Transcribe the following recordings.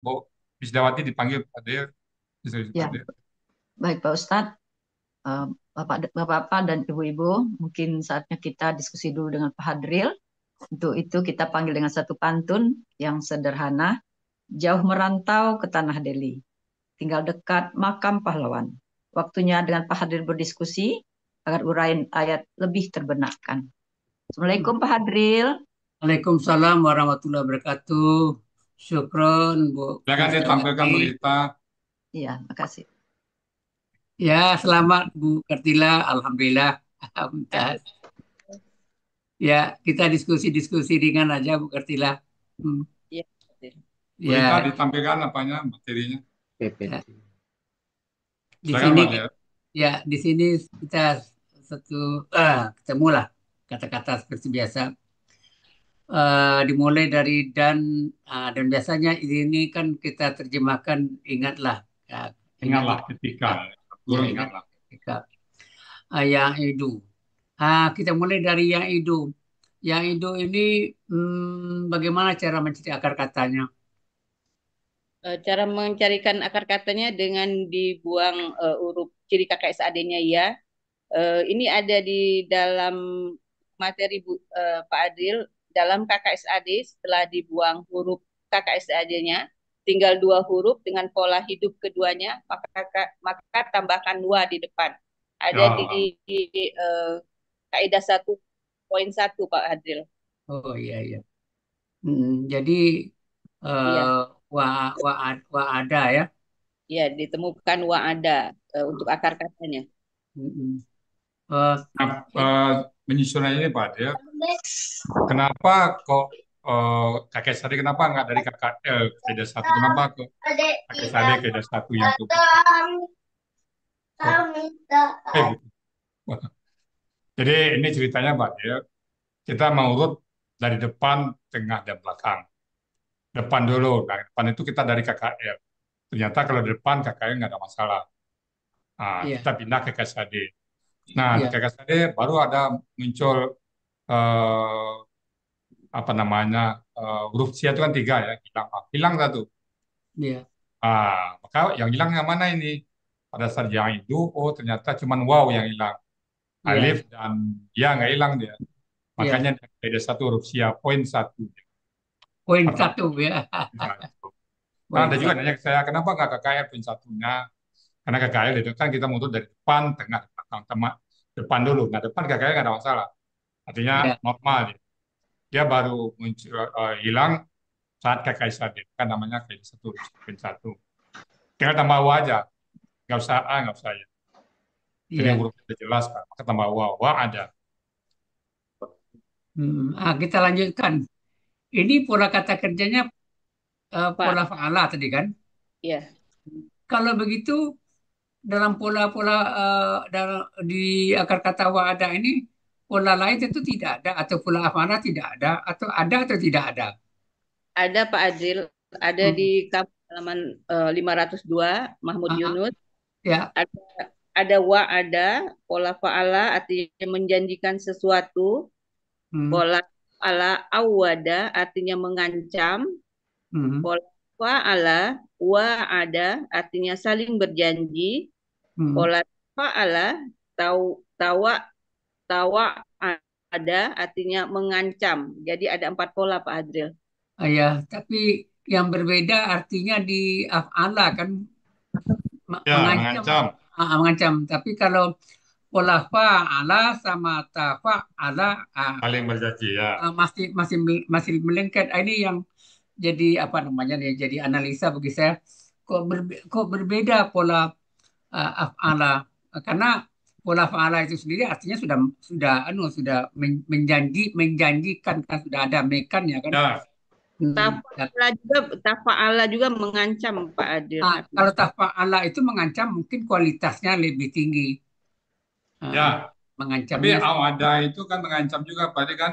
Bu Bisdawati dipanggil hadir, bisa Ya, hadir. baik Pak Ustadz, Eh, Bapak-bapak dan Ibu-ibu, mungkin saatnya kita diskusi dulu dengan Pak Hadril. Untuk itu kita panggil dengan satu pantun yang sederhana, jauh merantau ke Tanah Deli, tinggal dekat makam pahlawan. Waktunya dengan Pak Hadril berdiskusi agar uraian ayat lebih terbenakkan. Assalamualaikum Pak Hadril. Waalaikumsalam warahmatullahi wabarakatuh. Syukron Bu Silakan ditampilkan Widiawati. Bu Rita. Iya, makasih. Ya, selamat Bu Kartila. Alhamdulillah. Mumtaz. Ya, kita diskusi-diskusi ringan aja Bu Kartila. Hmm, Iya. Bu Rita Ya, ditampilkan apanya materinya. ya. Di Silakan sini Pak Hadir. ya di sini kita satu ketemu lah kata-kata seperti biasa. Dimulai dari dan biasanya ini kan kita terjemahkan ingatlah ya, Ingatlah ingatlah ketika, ya guru ingat ingatlah. ketika yang itu. Kita mulai dari yang itu. Yang itu ini bagaimana cara mencari akar katanya? Cara mencarikan akar katanya dengan dibuang huruf ciri kakak SAD-nya ya. Ini ada di dalam materi Pak Adil. Dalam KKSAD setelah dibuang huruf KKSAD-nya, tinggal dua huruf dengan pola hidup keduanya, maka tambahkan dua di depan. Ada di, Ya, kaidah 1.1 Pak Adil. Oh iya iya. Jadi eh, Iya, wa ada ya. iya ditemukan wa ada untuk akar katanya. Mm-mm. Eh, nah, menyusun ini Pak Hadir, kenapa kok kakek Sade kenapa nggak dari kakak Keda satu, kenapa ke kakek Sade Keda satu yang ke gitu. Jadi ini ceritanya Pak Hadir, kita mau urut dari depan, tengah, dan belakang. Depan dulu, nah depan itu kita dari KKR. Ternyata kalau di depan KKR nggak ada masalah. Nah, iya kita pindah ke KSAD. Nah, di iya KKSAD baru ada muncul eh, apa namanya huruf C itu kan tiga ya, hilang, hilang satu. iya Maka yang hilang yang mana ini? Pada saat yang itu, oh ternyata cuma wow yang hilang. Alif iya dan ya nggak hilang dia. iya. Makanya ada satu huruf C, poin satu. Poin Pertama, satu ya. nah, itu. Nah, Poin ada juga satu. nanya ke saya, kenapa nggak KKR poin satunya? Karena KKR itu kan kita mundur dari depan, tengah, belakang, depan dulu. Nah, depan KKR nggak ada masalah. Artinya Ya normal dia. Dia baru muncul, hilang saat KKR tadi. Kan namanya KKR satu, poin satu. Tinggal tambah W aja. Nggak usah A, nggak usah ya. Jadi iya. huruf udah jelas kan. Maka tambah W. W ada. Kita lanjutkan. Ini pola kata kerjanya pola Pak, faala tadi kan. ya. Kalau begitu dalam pola-pola dalam di akar kata wa'ada ini pola lain itu tidak ada atau pola amanah tidak ada atau ada atau tidak ada. Ada Pak Adil, ada Hmm. di kamus halaman 502 Mahmud Ah, ah, Yunus, ya, ada ada pola fa'ala artinya menjanjikan sesuatu, hmm, pola fa'ala awada artinya mengancam, hmm, pola fa'ala wa'ada artinya saling berjanji, hmm. pola fa'ala tawa tawa ada artinya mengancam. Jadi ada empat pola Pak Adil. Ya, tapi yang berbeda artinya di af'ala kan Ya, mengancam, mengancam. mengancam. Tapi kalau pola fa'ala sama tafa'ala Saling berjanji ya. masih masih masih melengket. Ini yang jadi apa namanya nih jadi analisa bagi saya kok berbeda pola af'ala karena pola fa'ala itu sendiri artinya sudah menjanjikan kan sudah ada mekan ya kan. Ya, Ya. Tafa'ala juga mengancam Pak Adil. Kalau tafa'ala itu mengancam mungkin kualitasnya lebih tinggi. ya. Ah, Tapi mengancamnya awada itu kan mengancam juga. Berarti kan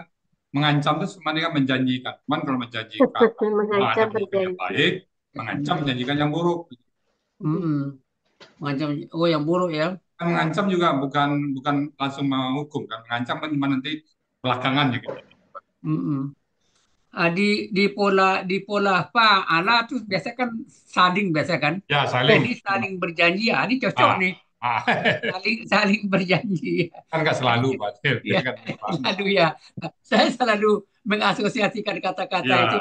mengancam itu sebenarnya kan menjanjikan. Cuman kalau menjanjikan ada Mengancam sesuatu yang berjanji. baik, mengancam menjanjikan yang buruk. mm, mengancam oh yang buruk ya. Kan mengancam juga bukan bukan langsung menghukum kan, mengancam kan cuma nanti belakangan gitu. Mm-mm. di pola fa'ala tuh biasa kan saling biasa kan. Ya, Jadi saling. saling berjanji. Ini cocok Ah, nih. ah. Saling saling berjanji. Kan nggak selalu, Pak. Ya, Biasanya kan nggak selalu. selalu ya. Saya selalu mengasosiasikan kata-kata itu.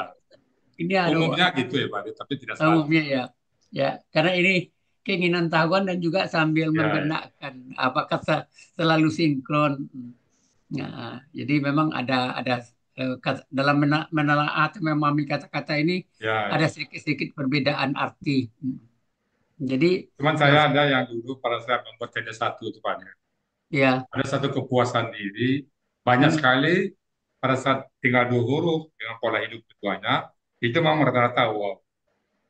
Ya, Ini umumnya gitu ya, Pak. Tapi tidak selalu. umumnya ya. Ya, karena ini keinginan tahuan dan juga sambil Ya, ya. membenarkan apakah selalu sinkron. Nah, jadi memang ada dalam menelaah atau memahami kata-kata ini Ya, ada ya. sedikit-sedikit perbedaan arti. Jadi Cuman saya ada yang dulu pada saat membuat kerja satu itu, Pak. ya, Ada satu kepuasan diri, banyak hmm, sekali pada saat tinggal dua huruf dengan pola hidup keduanya, itu memang rata-rata wow.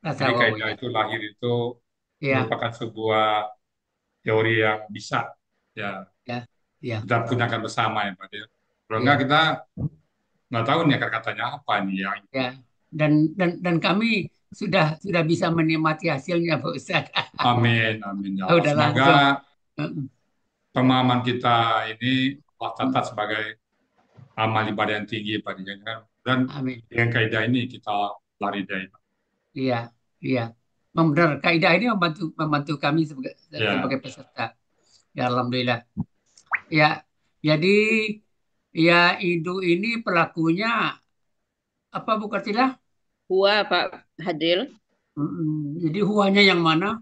rasa Jadi wow kaidah ya, itu lahir itu ya, merupakan sebuah teori yang bisa ya ya, ya, kita gunakan bersama ya Pak. Ya. Kalau enggak ya, kita nggak tahu nih akar-katanya apa nih ya. ya. Dan kami sudah bisa menikmati hasilnya, Pak Ustaz. Amin, amin ya Allah. Udah Semoga langsung. pemahaman kita ini Allah catat sebagai amal ibadah yang tinggi Pak. Dan Amin. dengan kaidah ini kita lari dari Iya, iya. Memang benar, kaidah ini membantu membantu kami sebagai ya. sebagai peserta. Ya, alhamdulillah. Ya, jadi ya Idu ini pelakunya apa Bu Kartila? Huwa Pak Hadril. Jadi huanya yang mana?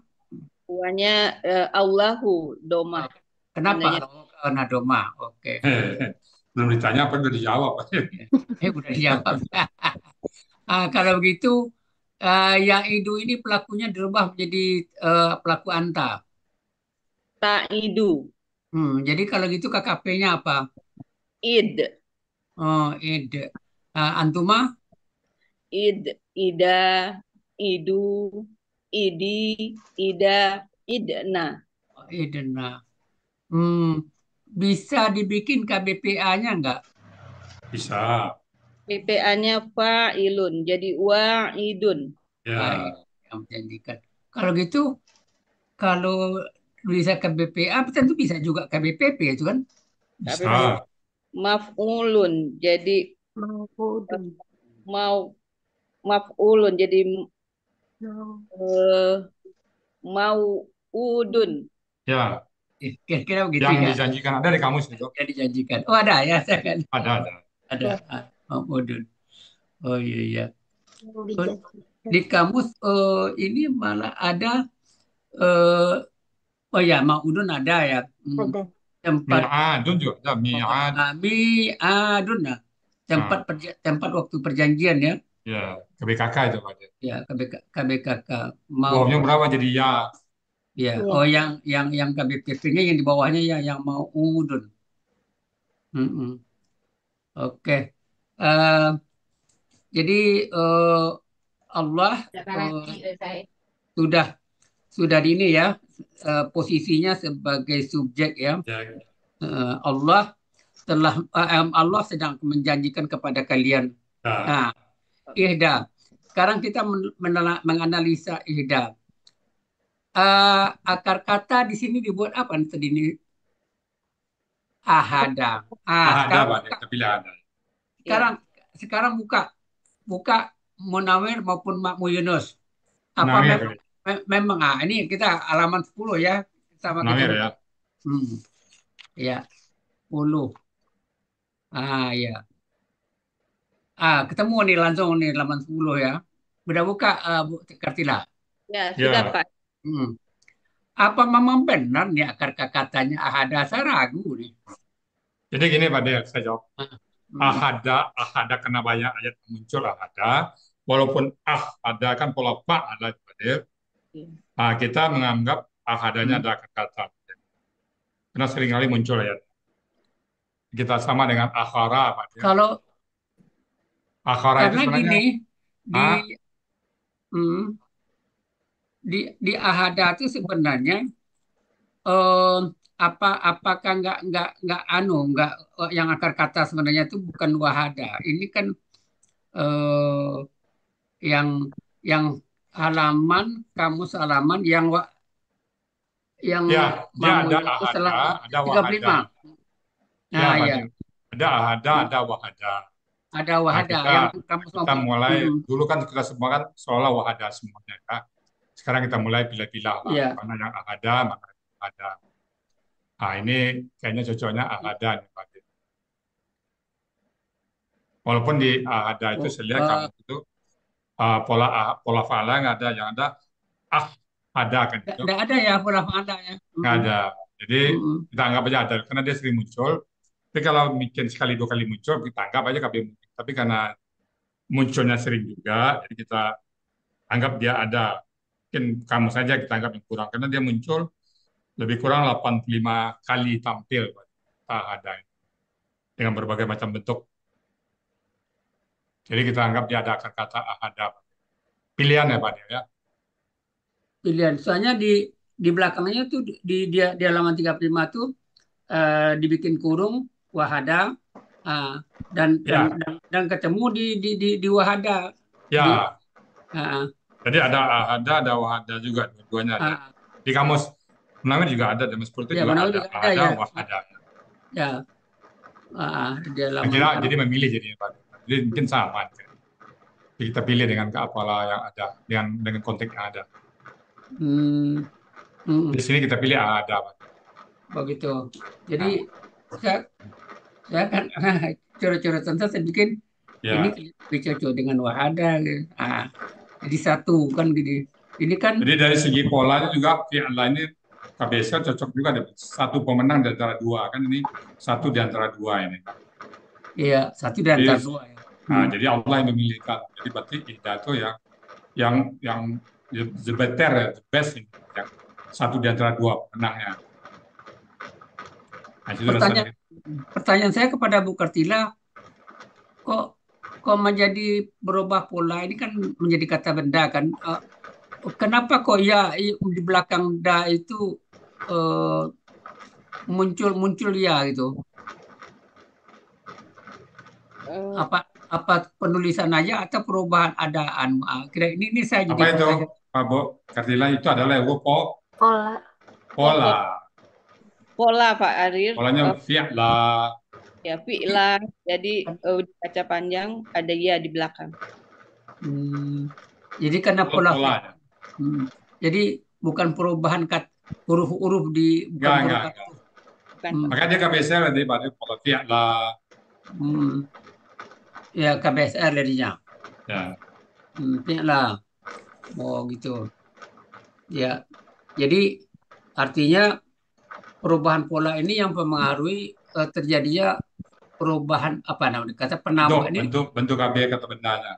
Huwanya Allahu domah. Oh, kenapa? Tandanya Oh, karena doma. Oke. Belum ditanya apa udah dijawab. Udah dijawab. Kalau begitu, yang Idu ini pelakunya dirubah menjadi pelaku anta. ta'idu. Jadi kalau gitu KKP-nya apa? Id. Oh, Id. Antuma? Id. Ida. Idu. Idi. Ida. Idna. Oh, Idna. Bisa dibikin KBPA-nya nggak? Bisa. PPA-nya fa'ilun. Jadi wa'idun. Baik, Ya, yang menjanjikan. Kalau gitu, kalau bisa KBPA, tentu bisa juga KBPP itu kan? bisa. Maf'ulun. Jadi Mafudun. mau maf'ulun. Jadi eh, mau udun. Ya, Kira-kira begitu yang ya. dijanjikan ada di kamus itu. Yang dijanjikan. Oh ada ya, saya kan Ada. ada. Modul. Oh iya iya. Oh, di kamus ini malah ada eh, oh ya Maudun ada ya. Ada. Tempat Mi'adun juga ada. Mi'ad. Mi'adun nah. Nah, Tempat waktu perjanjian ya. ya, ke BKK itu Pak. Ya KBKK mau Wawnya berapa jadi ya? ya. Iya. Oh yang KBPP-nya yang di bawahnya ya yang Maudun. Mm-mm. Oke. Eh, jadi Allah sudah sudah di ini ya posisinya sebagai subjek ya. Ya, Allah sedang menjanjikan kepada kalian. ya. Nah, ihda. Sekarang kita menganalisa ihda. Akar kata di sini dibuat apa nih tadi ini? Ahada. Ada Sekarang Pak, buka. tapi ada. Sekarang sekarang buka Munawir maupun Makmu Yunus. Apa memang Munawir, memang ini kita halaman 10 ya sama kita Munawir buka. ya. Ya, 10. Ya. Ketemu nih langsung nih halaman 10 ya. Udah buka Bu Kartila. Ya, sudah Ya, Pak. Hmm. Apa memang benar nih akar katanya ahada? Saya ragu nih. jadi gini Pak Del, saya jawab. Hmm. Ahada kena banyak ayat muncul ahada. Walaupun ada kan pola pak ada Pak Del. Nah, kita menganggap ahadanya Hmm. ada kata. Karena seringkali muncul ayat. Kita sama dengan akhara Pak Del. Kalau Akhara itu karena sebenarnya gini di ah, hmm, di ahada itu sebenarnya eh, apakah nggak nggak yang akar kata sebenarnya itu bukan wahada. Ini kan eh, yang yang halaman kamus halaman yang ya, dia ada Mamuyo itu ahada, ada wahada. 35. Ya, Nah, Pak ya. Del. Ada ahada, ada wahada. ada Nah, wahada kita yang kamu semua. kita mulai Mm-mm. dulu kan kita semua kan seolah wahada semuanya ya. Sekarang kita mulai pilah-pilah lah, Iya. mana yang ahada, mana yang ahada. Nah, ini kayaknya cocoknya ahada nih, Pak. Walaupun di ahada itu Oh, saya lihat kamu itu pola fa'ala nggak ada, yang ada ah ada kan itu nggak ada ya pola ada ya. nggak Mm-mm. ada. Jadi Mm-mm. kita anggap aja ada karena dia sering muncul. Tapi kalau mungkin sekali dua kali muncul kita anggap aja KB mungkin. Tapi karena munculnya sering juga, jadi kita anggap dia ada. Mungkin kamu saja kita anggap yang kurang karena dia muncul lebih kurang 85 kali tampil ada dengan berbagai macam bentuk. Jadi kita anggap dia ada akar kata ahada. Pilihan ya Pak ya. Pilihan. Soalnya di belakangnya tuh di halaman 35 tuh dibikin kurung wahada ah, Ya, dan ketemu di wahada di ya. ah, Jadi ada wahada juga, dua-duanya ada. ah, Di kamus Menawi juga ada, di kamus itu ya juga Banawi ada juga ada ahada, ya wahada. ya di Yang halaman kira jadi memilih jadinya Pak. Jadi mungkin sama. Kan. Jadi kita pilih dengan apalah yang ada, dengan konteks yang ada. hmm, hmm, Di sini kita pilih ahada Pak. begitu. Jadi Nah, saya saya kan coret-coret saya bikin ini ya. lebih cocok dengan wahada gitu. Jadi satu kan gini. Ini kan Jadi dari segi polanya juga fi'la ini KBS kan cocok juga ada satu pemenang di antara dua kan ini satu di antara dua ini. ya satu di Jadi, antara dua ya. jadi Allah yang memilihkan. Jadi berarti ihda itu yang the better ya, the best ini, yang satu di antara dua pemenangnya. Nah, itu Pertanyaan dasarnya. pertanyaan saya kepada Bu Kartila, kok kok menjadi berubah pola ini kan menjadi kata benda kan? Kenapa kok ya di belakang da itu eh, muncul muncul ya gitu? Eh, Apa apa penulisan aja atau perubahan adaan? Kira ini saya jadi Apa itu, bertanya. Pak Bu? Kartila itu adalah Pola. oh, pola. pola Pak Arir, Polanya fi'la. ya fi'lah. Jadi di kaca panjang ada ya di belakang. Hmm, jadi karena pola Polanya. jadi bukan perubahan huruf-huruf bukan huruf Enggak. Bukan. Makanya dia KBS nanti pada pola fi'la. Hmm, ya KBSR jadinya. Ya. Lah. Oh gitu. Ya. Jadi artinya perubahan pola ini yang mempengaruhi terjadinya perubahan apa namanya kata penambah ini. Bentuk KB kata bendanya.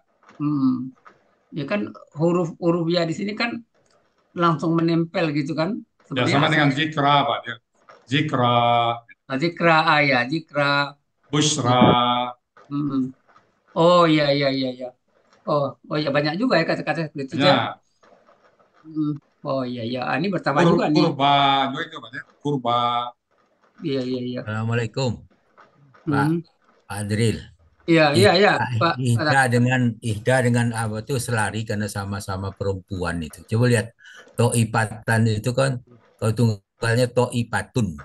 Ya kan huruf ya di sini kan langsung menempel gitu kan. Ya Sebenarnya sama dengan asal zikra, Pak. Zikra, zikra ya zikra. busra. Hmm. Oh iya. Oh ya banyak juga ya kata-kata seperti itu ya. Ya, Oh iya. Ini bertambah juga nih. kurba juga itu, Pak. Kurba. Iya. Assalamualaikum, Pak Hmm. Adril. Iya, Pak. Ihda dengan apa tuh selari karena sama-sama perempuan itu. Coba lihat to'ipatan itu kan kalau tunggalnya to'ipatun.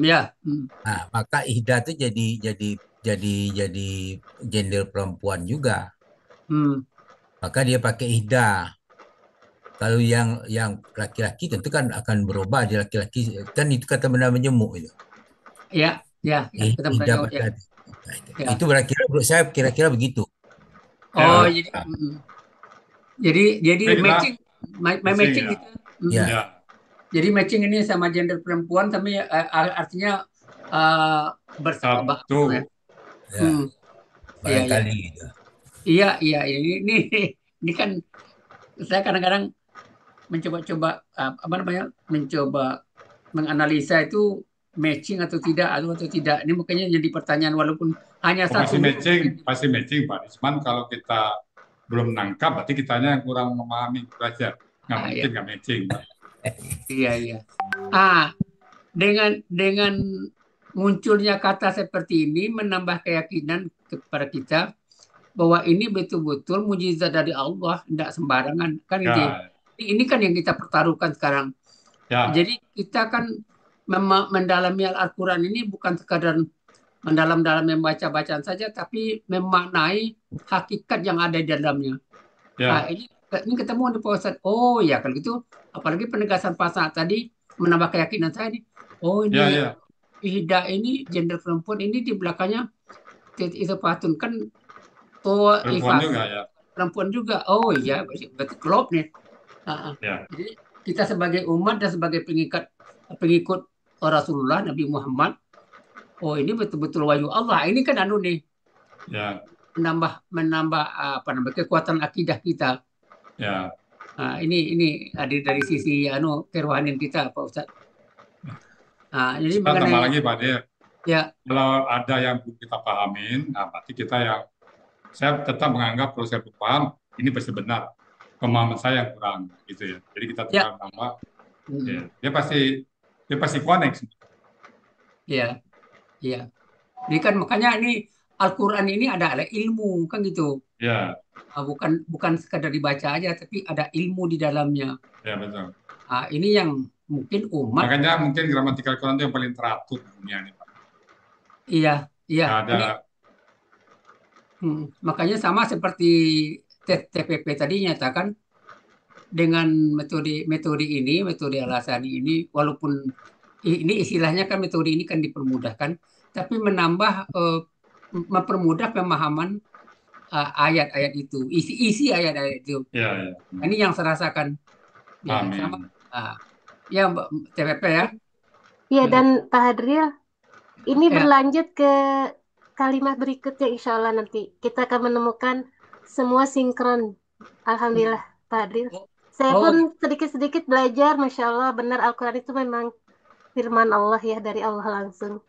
Ya. Nah, maka ihda itu jadi gender perempuan juga. Maka dia pakai ihda. Kalau yang laki-laki tentu kan akan berubah dia laki-laki kan itu kata benda menjemuk itu. Ya. Kita Ihda ya. pada Ya. itu menurut saya kira-kira begitu. Oh, Ya. jadi Baiklah. matching ya. gitu. Ya. Ya. Jadi matching ini sama gender perempuan tapi artinya bersahabat. Ya. Ya. Iya. Barangkali gitu. Iya, ini kan saya kadang-kadang mencoba mencoba menganalisa itu matching atau tidak. Ini makanya jadi pertanyaan walaupun hanya satu. Pasti matching, Pak. Cuman kalau kita belum nangkap, berarti kitanya yang kurang memahami itu aja. Nggak mungkin nggak matching, Pak. Iya. Dengan munculnya kata seperti ini menambah keyakinan kepada kita bahwa ini betul-betul mujizat dari Allah, tidak sembarangan kan Ya. Ini kan yang kita pertaruhkan sekarang. Ya. Jadi kita kan mendalami Al-Quran ini bukan sekadar mendalam-dalam membaca bacaan saja, tapi memaknai hakikat yang ada di dalamnya. Ya, Ini ketemu di Pak Ustadz. Oh ya, kalau gitu, apalagi penegasan pasal tadi menambah keyakinan saya nih. Oh ya, ini ya, Ihda ini gender perempuan ini di belakangnya itu patun kan. Oh perempuan Ifa juga ya. perempuan juga. Oh iya, berarti klop nih. Ah, ah. Ya, Jadi kita sebagai umat dan sebagai pengikut Rasulullah Nabi Muhammad, oh ini betul-betul wahyu Allah. Ini kan anu nih ya, menambah apa namanya kekuatan akidah kita. ya. Nah, ini hadir dari sisi anu kerohanian kita, Pak Ustadz. Nah, jadi Saya tambah mengenai lagi Pak Dir, ya kalau ada yang belum kita pahamin, nah berarti kita yang saya tetap menganggap kalau saya paham ini pasti benar. Pemahaman saya yang kurang gitu ya. Jadi kita ya tetap tambah. Ya. hmm, Dia pasti connect. ya ya. Jadi kan makanya ini Al-Quran ini ada ilmu kan gitu. Ya, Bukan sekadar dibaca aja, tapi ada ilmu di dalamnya. ya betul. Ini yang mungkin umat, Makanya mungkin gramatikal Quran itu yang paling teratur di dunia ini, Pak. iya, iya. Nggak ada. Ini makanya sama seperti TPP tadi nyatakan dengan metode ini, metode Al-Asani ini, walaupun ini istilahnya kan metode ini kan dipermudahkan, tapi mempermudah pemahaman ayat-ayat itu, isi ayat-ayat itu. Ya, ya. Ini yang saya rasakan. Ya, sama. Amin. Ya, Mbak TPP ya. Iya, dan Pak Hadril, ini Ya, berlanjut ke kalimat berikutnya, insya Allah nanti kita akan menemukan semua sinkron. Alhamdulillah, Pak Hadril. oh, Saya oh, pun sedikit-sedikit belajar, Masya Allah, benar Al-Quran itu memang firman Allah ya, dari Allah langsung.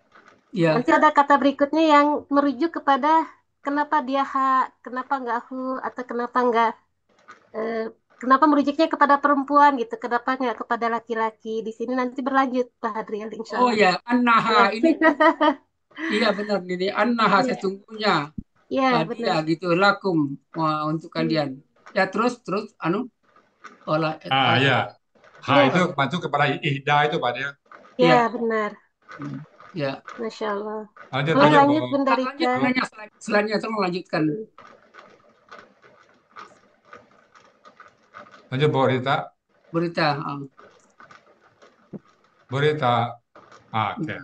ya, Nanti ada kata berikutnya yang merujuk kepada kenapa dia ha, kenapa nggak hu, atau kenapa nggak, eh, kenapa merujuknya kepada perempuan gitu, kenapa nggak kepada laki-laki. Di sini nanti berlanjut, Pak Hadril, insya oh Allah. ya, An-Naha Ya. ini, iya benar ini An-Naha Iya, sesungguhnya iya, dia benar. gitu lakum untuk kalian. Ya terus anu olah Ya. Ha Iya, itu masuk kepada ihda itu, Pak Dir. iya, ya, benar. ya. Masya Allah. Lanjut, Boleh lanjut, lanjut, Bu. Bunda Lanjut Rika. nanya selanjutnya tolong lanjutkan. Lanjut, Bu Rita. Berita. Bu Rita. Oke.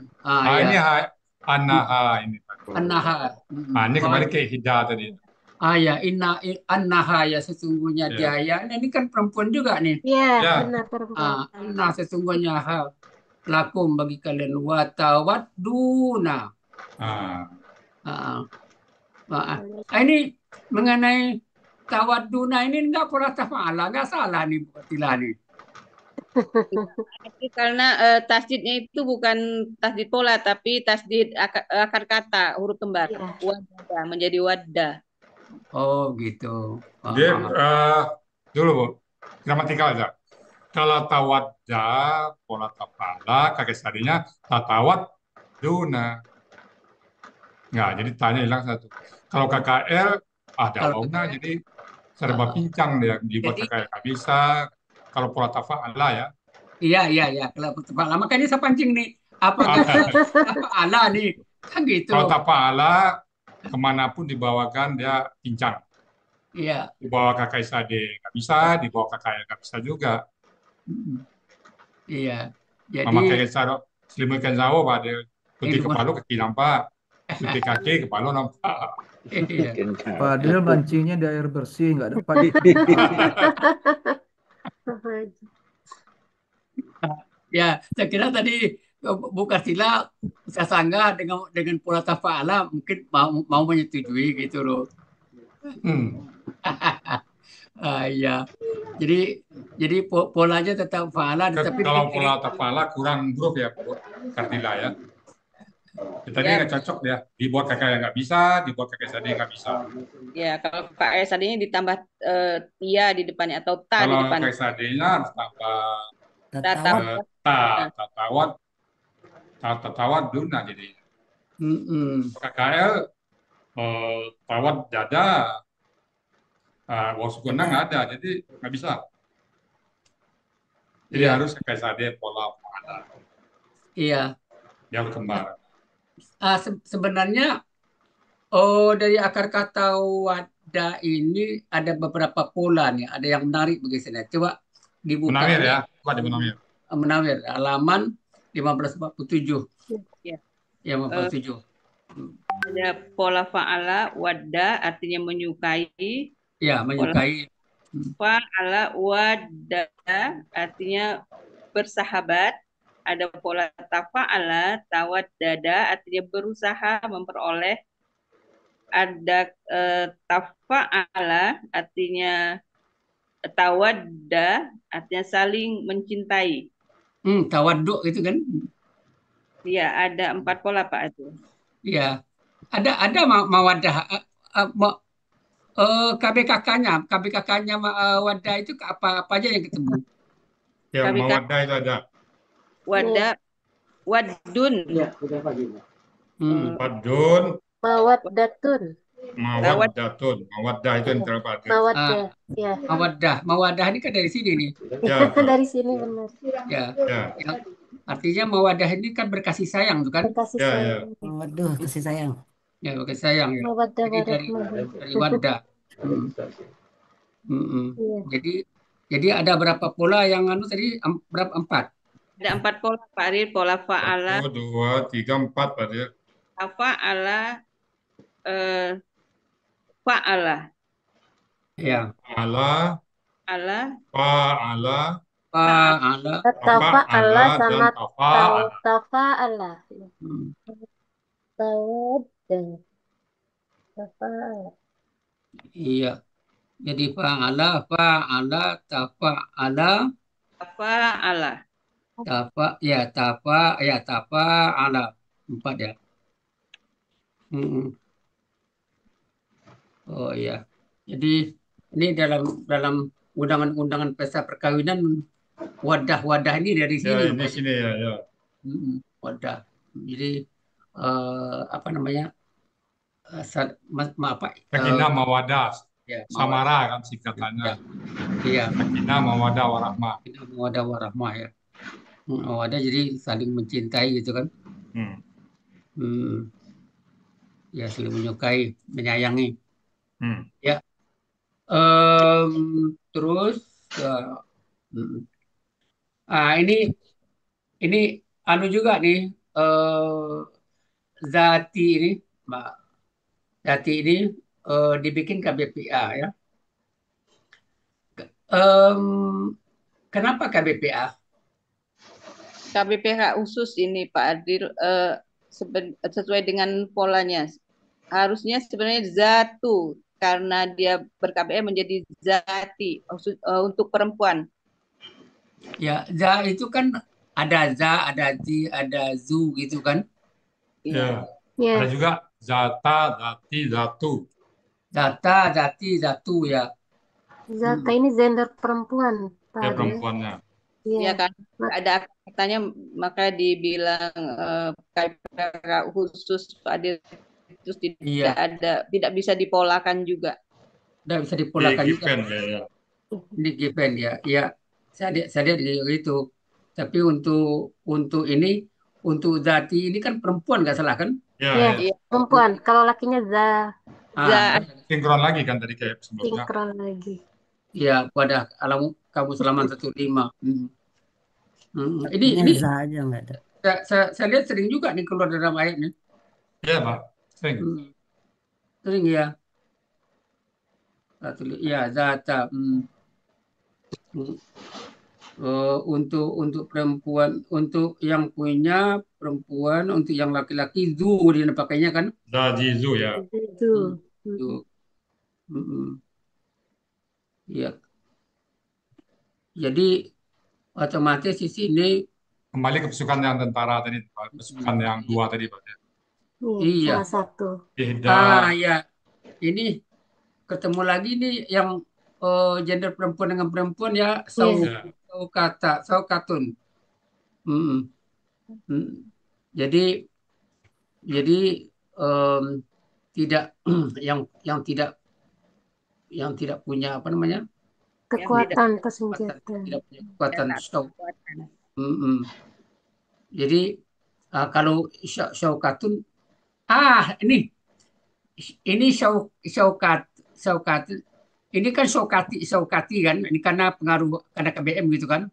Ini Ya, An-Naha ini, Pak. An-Naha. Ini kembali ke ihda tadi. Ya, An-Naha ya sesungguhnya dia Ya. ya. Ini kan perempuan juga nih. Iya, Ya. benar perempuan. Anna sesungguhnya lakum bagi kalian watawadduna. Ini mengenai tawadduna ini enggak pernah tafa'ala, enggak salah nih Bu Atila nih. Karena tasdidnya itu bukan tasdid pola, tapi tasdid akar kata huruf kembar. Iya. Wadda menjadi wadda. Oh gitu. Dia dulu, Bu. Gramatikal aja. Kalau tawadda, pola tafala, kakek sadinya tatawad duna. Nggak, jadi tanya hilang satu. Kalau KKL ada Kalau wauna, jadi serba pincang dia. Dibuat jadi KKL nggak bisa. Kalau pola tafala ya. iya kalau tafa'ala makanya saya pancing nih. Apakah tafa'ala nih? Kan gitu. Kalau tafala kemanapun dibawakan dia pincang. Iya. Dibawa KKL sade nggak bisa, dibawa KKL nggak bisa juga. Iya. Mama Jadi kayak saro selimutkan zawo pada putih kepala kaki nampak, putih kaki kepala nampak. iya. Padahal mancingnya di air bersih, nggak dapat. Ya, saya kira tadi Bu Kartila saya sanggah dengan pola tafa'ala mungkin mau menyetujui gitu loh. Iya. Jadi polanya tetap fa'ala tapi Kalau pola tafala kurang huruf ya, Bu Kartila ya. Tadi nggak cocok ya. Dibuat kakak yang nggak bisa, dibuat kakak sade nggak bisa. Ya, kalau KS tadinya ditambah ya di depannya atau ta di Kalau depannya. kakak sadenya harus tambah Tatawad. tatawad duna jadi. Mm-mm. KKL tawad dada, wasukuna nggak ada, jadi nggak bisa. Jadi Iya. harus kakak sade pola fa'ala. Iya. Yang kembar. Sebenarnya dari akar kata wadah ini ada beberapa pola nih, ada yang menarik bagi saya. Coba dibuka Menawir nih, ya, coba di menawir. Menawir halaman 1547. Ya. Ya, 1547. Ada pola fa'ala wadda artinya menyukai. Ya, menyukai. Fa'ala wadda artinya bersahabat. Ada pola tafa'ala tawaddada artinya berusaha memperoleh. Ada tafa'ala artinya tawadda artinya saling mencintai. Tawaduk itu kan? Iya, ada 4 pola Pak itu. Iya, ada mawadah. KBKK-nya wadah itu apa aja yang ketemu? Ya, KBK. mawaddah itu ada. Wadah, wadun. Wadun, Mawaddatun. mawaddatun. Mawaddah itu yang terdapat. Mawaddah. Ya. Mawadah ini kan dari sini nih. Ya, Dari sini benar. Ya. ya. Artinya mawadah ini kan berkasih sayang, tuh kan? Kasih Ya, ya. sayang. Waduh, kasih sayang. Ya, berkasih sayang ya. Mawaddah Jadi warahmah. dari wadah. Iya. Jadi ada berapa pola yang tadi? Berapa? 4. Ada 4 pola Pak Aril, pola fa'ala, 1, 2, 3, 4 Pak ya. fa'ala, fa'ala. Ya. Ala, fa'ala, Fa'ala. Tafa'ala sama dan tafa'ala. tafa'ala. Tawaddah. Tafa'ala. Iya. Jadi fa'ala, tafa'ala, Fa'ala. tafa'ala. 4 ya. Oh iya. Jadi ini dalam undangan-undangan pesta perkawinan wadah-wadah ini dari sini. Ya, ini sini ya, ya. Wadah. Jadi apa namanya? Sakinah mawadah. Ya, Samara kan singkatannya. Iya. Sakinah mawadah warahmah. Mawadah warahmah ya. Mawadah jadi saling mencintai gitu kan. Ya, saling menyukai, menyayangi. Ya. Terus ini anu juga nih Zati ini, Mbak. Zati ini dibikin KBPA ya. Kenapa KBPA? KBPH khusus ini Pak Adil sesuai dengan polanya. Harusnya sebenarnya zatu karena dia ber-KBPA menjadi zati untuk perempuan. Ya, za itu kan ada za, ada zi, ada zu gitu kan? Ya. Ada juga zata, zati, zatu. Zata, zati, zatu ya. Zata ini gender perempuan. Ya, perempuannya. Iya kan, ada katanya maka dibilang KBPH khusus Pak Adil terus tidak bisa dipolakan juga. Tidak bisa dipolakan juga. Ya. Ini given ya. Ya, saya lihat gitu. Tapi untuk ini, untuk zati ini kan perempuan nggak salah kan? Ya. Perempuan. Kalau lakinya za. Sinkron lagi kan tadi kayak sebelumnya. Sinkron lagi. Ya, pada alam kamu selaman 15. Ini aja nggak ada. Saya lihat sering juga nih keluar dalam ayatnya. Ya, Pak. Sering. Sering ya. Ya, zata. Untuk perempuan, untuk yang punya perempuan, untuk yang laki-laki zu dia pakainya kan? Zajizu ya. Itu. Ya. Jadi otomatis di sini kembali ke pasukan yang tentara tadi, pasukan yang 2 tadi, Pak. Iya. Salah satu. Ya. Ini ketemu lagi nih yang gender perempuan dengan perempuan ya, saukatun. Jadi tidak yang tidak punya apa namanya? Kekuatan atau senjata. Tidak punya kekuatan Jadi kalau syaukatun Ini Syaukat. Ini kan Syaukati kan. Ini karena pengaruh karena KBM gitu kan.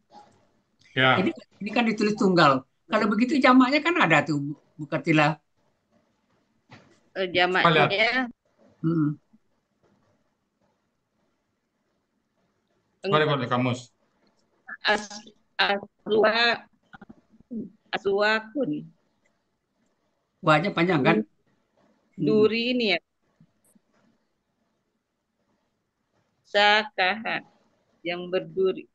Ya, Ini kan ditulis tunggal. Kalau begitu jamaknya kan ada tuh Bukatilah. coba lihat. Jamaknya Hmm. Coba lihat di kamus. aswa aswakun. Wahnya panjang kan? Duri ini ya. Sakaha yang berduri.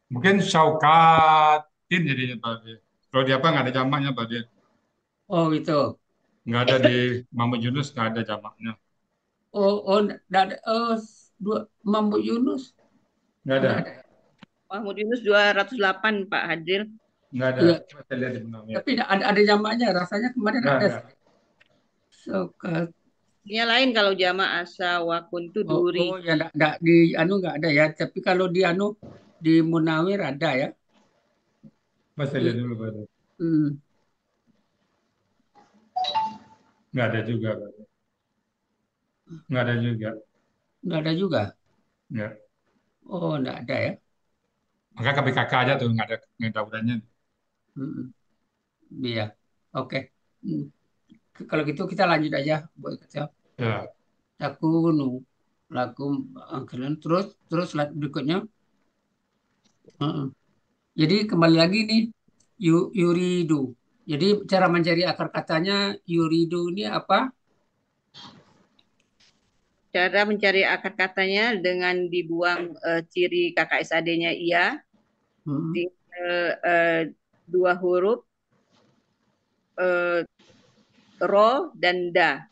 Mungkin Syaukatin jadinya Pak Adil. Kalau di apa nggak ada jamaknya Pak Adil. Oh gitu. Nggak ada di Muhammad Yunus, nggak ada jamaknya. Nggak ada. Mambu Yunus. Nggak ada. Nggak ada. Mahmud Yunus 208 Pak Hadil. Nggak ada. Iya. Coba saya lihat di benangnya. Tapi ada jamaknya. Rasanya kemarin Nggak ada. ada. Syaukat. Ini lain kalau jamaah asawakun itu duri. Ya nggak di nggak ada ya. Tapi kalau di di Munawir ada ya. Coba saya lihat dulu Pak Adil. Hmm. Nggak ada juga Pak Adil. Nggak ada juga. Nggak ada juga. Nggak. Oh, nggak ada ya. Maka KBKK aja tuh nggak ada udannya. Hmm. Iya. Oke. Hmm. Kalau gitu kita lanjut aja, Bu Eka. Ya. Takunu lakum angkelan terus slide berikutnya. Heeh. Jadi kembali lagi nih yuridu. Jadi cara mencari akar katanya yuridu ini apa? Cara mencari akar katanya dengan dibuang ciri KKSAD-nya iya. Hmm. Dua huruf ro dan da.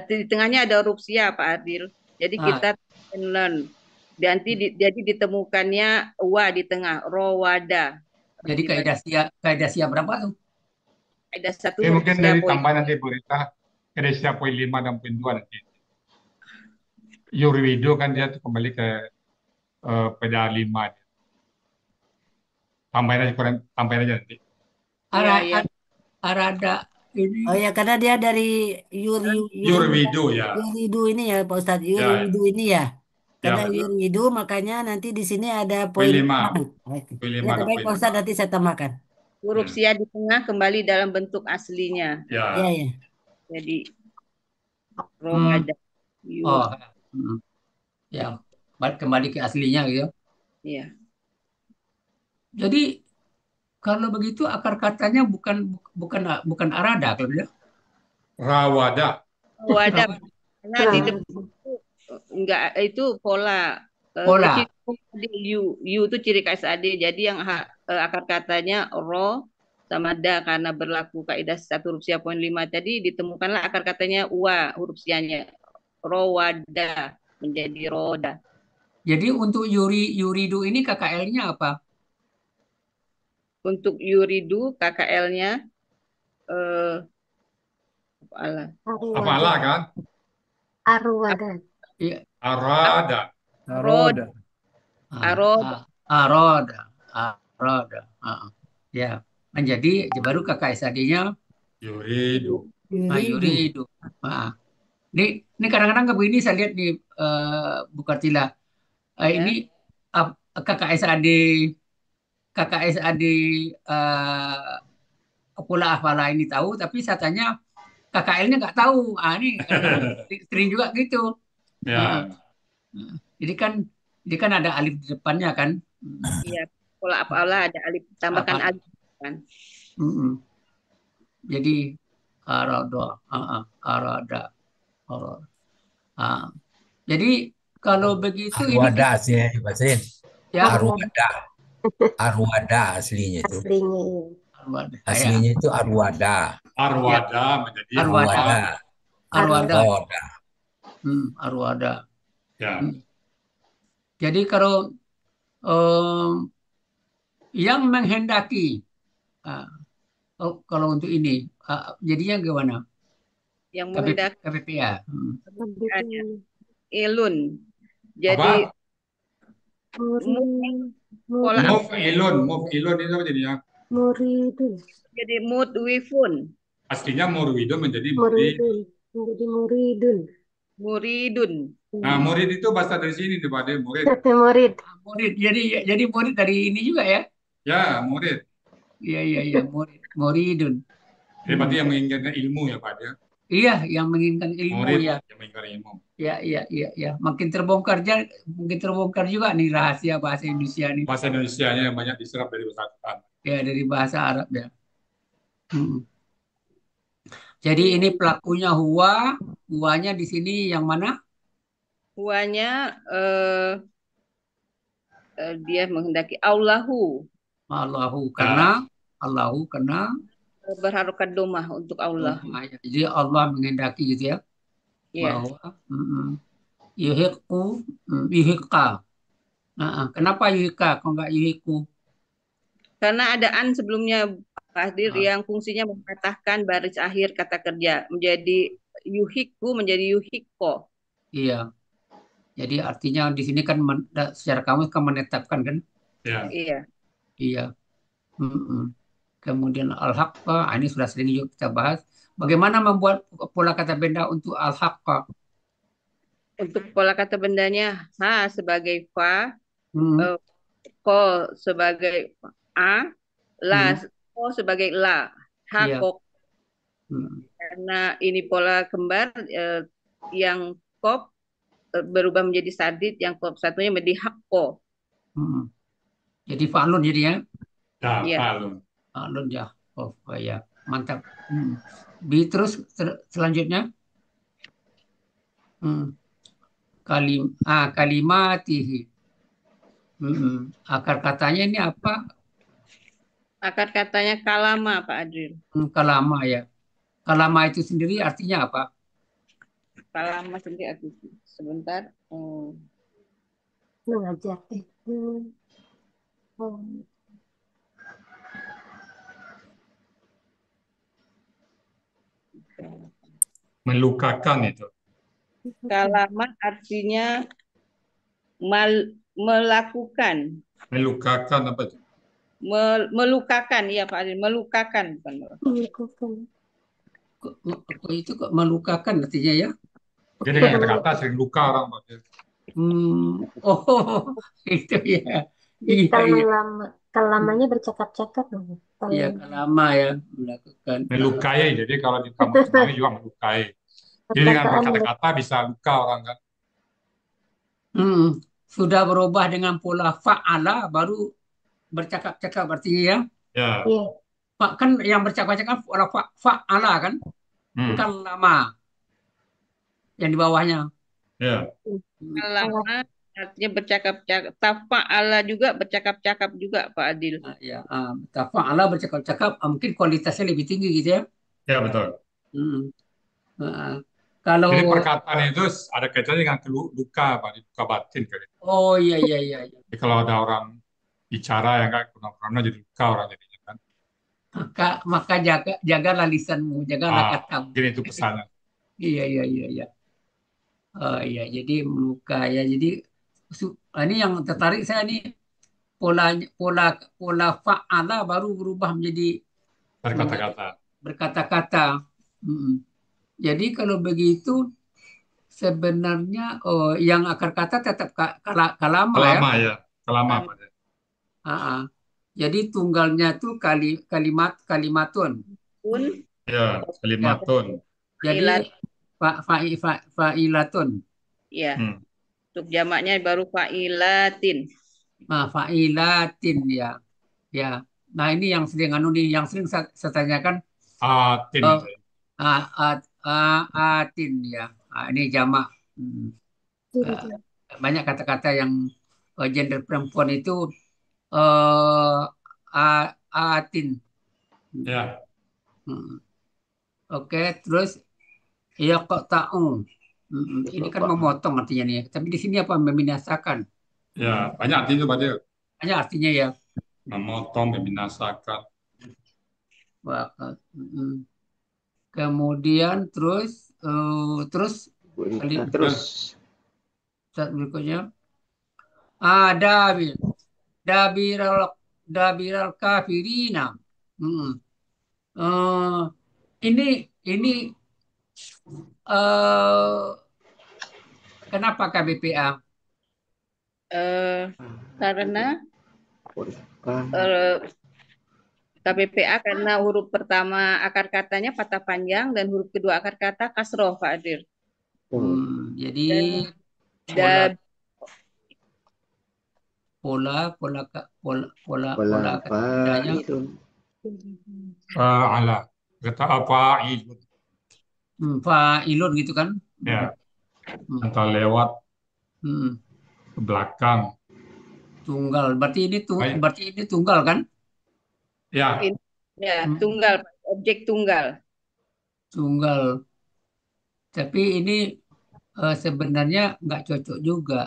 Di tengahnya ada huruf sia Pak Adil. Jadi kita learn. Jadi ditemukannya wa di tengah, ro wada. Jadi kaidah sia berapa tuh? Ada satu Ini huruf mungkin sia dari poin. tambahan nanti berita Indonesia poin 5 dan poin 2 nanti. Yurido kan dia tuh kembali ke peda 5. Tambahin aja nanti. Iya. Arada ini. Oh ya, karena dia dari Yurido ya. Yuridu ini ya, Pak Ustadz. Ya. Yuridu ini ya. Karena betul. Yuridu, makanya nanti di sini ada Poin poin 5. 5. Poin Ya, 5 dan baik poin Pak Ustadz, nanti saya tambahkan. Huruf sia di tengah kembali dalam bentuk aslinya. Ya, Ya. ya. Jadi ro wada. Oh. Ya, kembali ke aslinya gitu. Iya. Jadi kalau begitu akar katanya bukan arada kalau dia. Rawada. Wadah. Karena di depan enggak itu pola. Pola. You itu ciri KSAD. Jadi yang akar katanya ro sama da karena berlaku kaidah 1 huruf sia poin 5 tadi ditemukanlah akar katanya wa huruf sianya. Ro wada menjadi roda. Jadi untuk yuridu ini KKL-nya apa? Untuk yuridu KKL-nya Apa kan? Arwada. Iya. Arada. Aroda. Aroda. Ya, menjadi baru KKSAD-nya Yuridu. yuridu. Ini kadang-kadang ke begini saya lihat di Bukatila. Ini KKSAD pola hafala ini tahu, tapi saya tanya KKL-nya nggak tahu. Ini sering juga gitu. Ya. Jadi kan ada alif di depannya kan. Iya, pola apalah ada alif tambahkan alif kan. Jadi arada. Jadi kalau begitu Arwada aslinya Basin. ya Arwada aslinya itu. Aslinya. Aslinya itu Arwada. Arwada menjadi Arwada. Ya. Jadi kalau yang menghendaki kalau untuk ini jadinya gimana? Yang menghendaki KPPA. ilun. Jadi pola move ilun itu apa jadinya? Muridu. jadi mudwifun. Aslinya murwidun menjadi murid. Muridun. Menjadi muridun. Muridun. Nah, murid itu bahasa dari sini tuh Pak, murid. Murid. Murid. Jadi murid dari ini juga ya. Ya, murid. Iya, muridun. Jadi berarti yang menginginkan ilmu ya Pak ya. Iya, yang menginginkan ilmu Murid ya. yang menginginkan ilmu. Ya. Makin terbongkar juga nih rahasia bahasa Indonesia nih. Bahasa Indonesianya yang banyak diserap dari bahasa Arab. Ya, dari bahasa Arab ya. Jadi ini pelakunya huwa, huwanya di sini yang mana? Huanya dia menghendaki Allahu. Allahu karena Berharokat domah untuk Allah. Jadi Allah menghendaki gitu ya. Ya. Bahwa yuhiqqa. Kenapa yuhiqqa kalau nggak yuhiqu? Karena ada an sebelumnya Pak Hadir yang fungsinya mematahkan baris akhir kata kerja menjadi yuhiku menjadi yuhiko. Iya. Jadi artinya di sini kan secara kamus kan menetapkan kan? Iya. Iya. Kemudian al-haqqa, ini sudah sering juga kita bahas. Bagaimana membuat pola kata benda untuk al-haqqa? Untuk pola kata bendanya ha sebagai fa, ko sebagai a, la ko sebagai la, ha Iya. ko. Karena ini pola kembar yang kop berubah menjadi sadid, yang kop satunya menjadi hakko. Jadi fa'lun jadi ya? Ya. Fa'lun ya. Oh ya, mantap. Terus selanjutnya kalimatihi. Akar katanya ini apa? Akar katanya kalama Pak Adril. Kalama ya. Kalama itu sendiri artinya apa? Kalama sendiri artinya sebentar. Mengajar. Melukakan itu. Kalama artinya melakukan. Melukakan apa itu? Melukakan, ya Pak Adil, melukakan. Itu kok melukakan artinya ya? Jadi dengan kata-kata sering luka orang Pak. Itu ya. Kalamanya bercakap-cakap. Iya, kalama ya melakukan. Melukai, jadi kalau di kamus kemarin juga melukai. Jadi dengan berkata-kata bisa luka orang kan. Sudah berubah dengan pola fa'ala baru bercakap-cakap artinya ya. Ya. Kan yang bercakap-cakap pola fa'ala kan? Kan lama. Yang di bawahnya. Ya. Lama artinya bercakap-cakap. Tafa'ala juga bercakap-cakap juga Pak Adil. Ya, tafa'ala bercakap-cakap mungkin kualitasnya lebih tinggi gitu ya. Ya betul. Kalau jadi perkataan itu ada kaitannya dengan luka, Pak, luka batin kali. Oh iya. Jadi kalau ada orang bicara yang nggak pernah jadi luka orang jadinya kan. Maka jagalah lisanmu, jagalah katamu. Jadi itu pesannya. Iya. Oh iya, jadi meluka ya. Jadi ini yang tertarik saya nih pola fa'ala baru berubah menjadi berkata-kata. Jadi kalau begitu sebenarnya yang akar kata tetap kalama ya. Kalama. Jadi tunggalnya tuh kalimatun. Ya, kalimatun. Jadi fa'ilatun. Ya. Untuk jamaknya baru fa'ilatin. Fa'ilatin ya. Ya. Nah, ini yang sering yang sering saya tanyakan atin. Atin ya. Ini jamak. Banyak kata-kata yang gender perempuan itu atin. Ya. Oke, terus ya kok ta'u. Ini kan memotong artinya nih. Tapi di sini apa? Membinasakan. Ya, banyak artinya Pak Del. Banyak artinya ya. Memotong, membinasakan. Kemudian terus berikutnya dabiral kafirina. ini eh, kenapa KBPA? Karena eh, KBPA karena huruf pertama akar katanya patah panjang dan huruf kedua akar kata kasroh, Pak Adil. Jadi Dan pola Pola kata indahnya fa'ilun. Fa'ala. Kata fa'ilun. fa'ilun gitu kan? Ya, Hmm. antara lewat Hmm. ke belakang. Tunggal. Berarti Baik. ini tunggal kan? Ya, ya Hmm. tunggal, objek tunggal. Tunggal. Tapi ini sebenarnya nggak cocok juga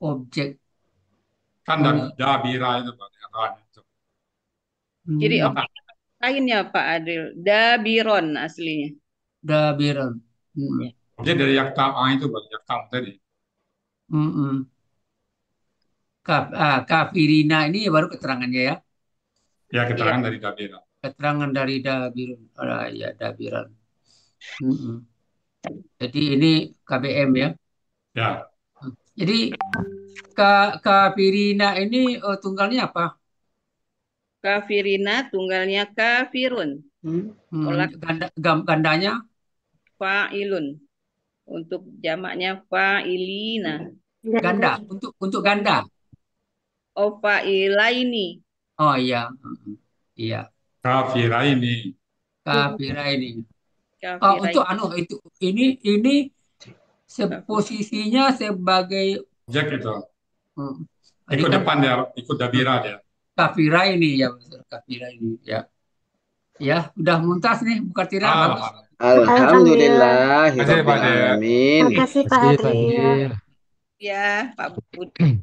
objek. kan dabira itu Pak. Kan itu. Jadi Hmm. objek lainnya Pak Adil, dabiron aslinya. Dabiran. Hmm. Jadi dari yakta'a itu Pak, yaktam tadi. Hmm. Kafirina ini baru keterangannya ya. Ya, keterangan dari dabira. Keterangan dari dabiran. Ya, dabiran. Hmm. Jadi ini KBM ya. Ya, Jadi kafirina ini tunggalnya apa? Kafirina tunggalnya kafirun. Gandanya Fa'ilun. Untuk jamaknya fa'ilina. ganda. Untuk ganda. Oh, fa'ilaini. Oh iya. Iya. kafira ini. Kafira ini. Kafiraini. Untuk ini posisinya sebagai Objek itu. Tadi Ikut kan depan ya, ikut dabira dia. kafira ini ya, kafira ini ya. Ya, udah muntas nih buka tira bagus. Alhamdulillah. Terima kasih, Pak Adil. Alamin. Makasih Pak Kasih, Pak Adil. Adil. Ya, Pak Budi.